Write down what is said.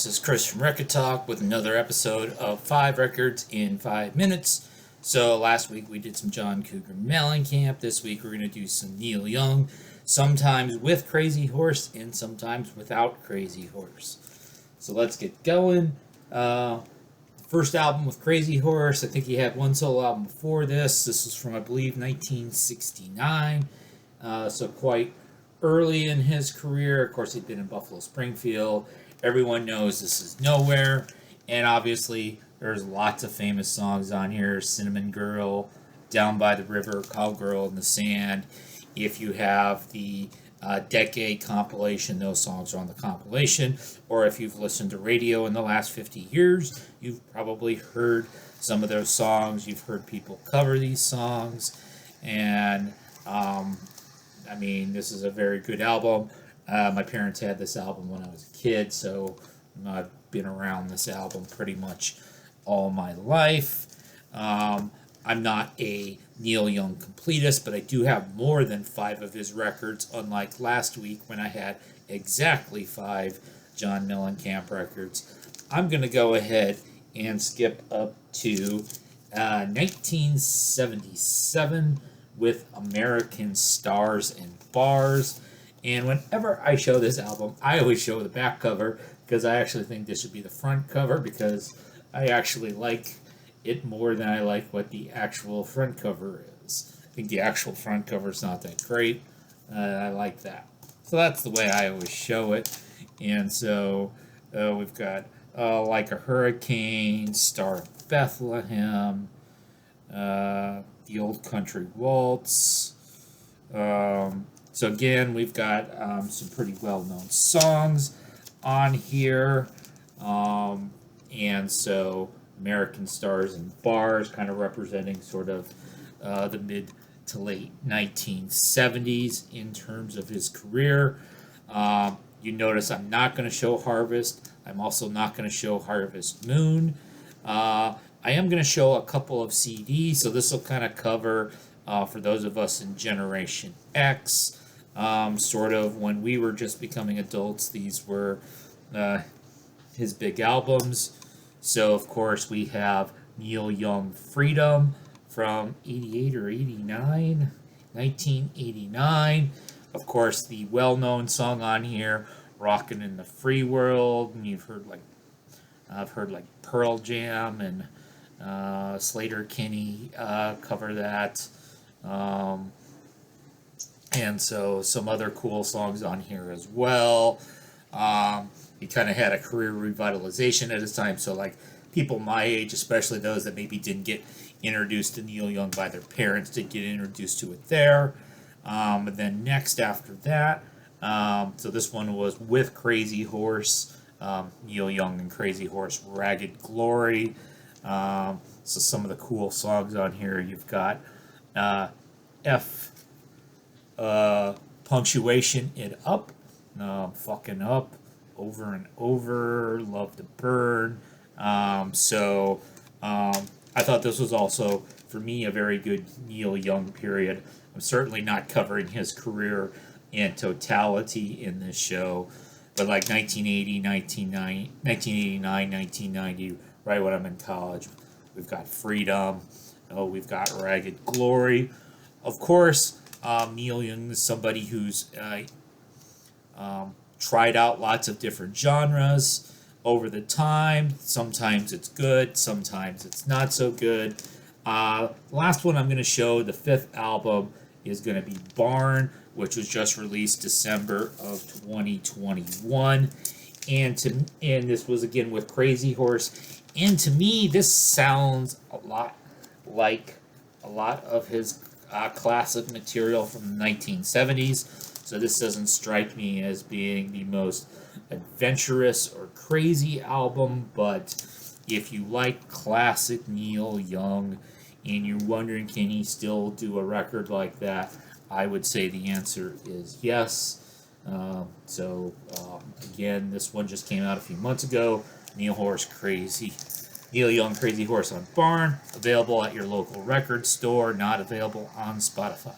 This is Chris from Rekkid Talk with another episode of 5 Records in 5 Minutes. So last week we did some John Cougar Mellencamp. This week we're going to do some Neil Young, sometimes with Crazy Horse and sometimes without Crazy Horse. So let's get going. First album with Crazy Horse, I think he had one solo album before this. This was from, I believe, 1969. So quite early in his career. Of course, he'd been in Buffalo Springfield. Everyone knows This Is Nowhere. And obviously, there's lots of famous songs on here. Cinnamon Girl, Down by the River, Cowgirl in the Sand. If you have the Decade compilation, those songs are on the compilation. Or if you've listened to radio in the last 50 years, you've probably heard some of those songs. You've heard people cover these songs. And this is a very good album. My parents had this album when I was a kid, so I've been around this album pretty much all my life. I'm not a Neil Young completist, but I do have more than 5 of his records, unlike last week when I had exactly 5 John Mellencamp records. I'm going to go ahead and skip up to 1977 with American Stars and Bars. And whenever I show this album, I always show the back cover because I actually think this should be the front cover because I actually like it more than I like what the actual front cover is. I think the actual front cover is not that great. I like that. So that's the way I always show it. And so we've got Like a Hurricane, Star of Bethlehem, The Old Country Waltz. So again, we've got some pretty well-known songs on here. And so American Stars and Bars kind of representing sort of the mid to late 1970s in terms of his career. You notice I'm not going to show Harvest. I'm also not going to show Harvest Moon. I am going to show a couple of CDs, so this will kind of cover, for those of us in Generation X, sort of when we were just becoming adults, these were his big albums. So, of course, we have Neil Young Freedom from 88 or 89, 1989. Of course, the well-known song on here, Rockin' in the Free World, and I've heard Pearl Jam and Slater Kinney cover that. And so some other cool songs on here as well. He kind of had a career revitalization at his time. So like people my age, especially those that maybe didn't get introduced to Neil Young by their parents, did get introduced to it there. And then next after that, so this one was with Crazy Horse, Neil Young and Crazy Horse, Ragged Glory. So some of the cool songs on here, you've got Punctuation It Up, Fucking Up, Over and Over, Love to Burn. I thought this was also, for me, a very good Neil Young period. I'm certainly not covering his career in totality in this show, but like 1989, 1990, right when I'm in college, we've got Freedom, we've got Ragged Glory. Of course, Neil Young is somebody who's tried out lots of different genres over the time. Sometimes it's good, sometimes it's not so good. The last one I'm going to show, the 5th album, is going to be Barn, which was just released December of 2021. And this was again with Crazy Horse. And to me, this sounds a lot like a lot of his classic material from the 1970s. So this doesn't strike me as being the most adventurous or crazy album, but if you like classic Neil Young and you're wondering can he still do a record like that, I would say the answer is yes. Again, this one just came out a few months ago. Neil Young Crazy Horse on Barn, available at your local record store, not available on Spotify.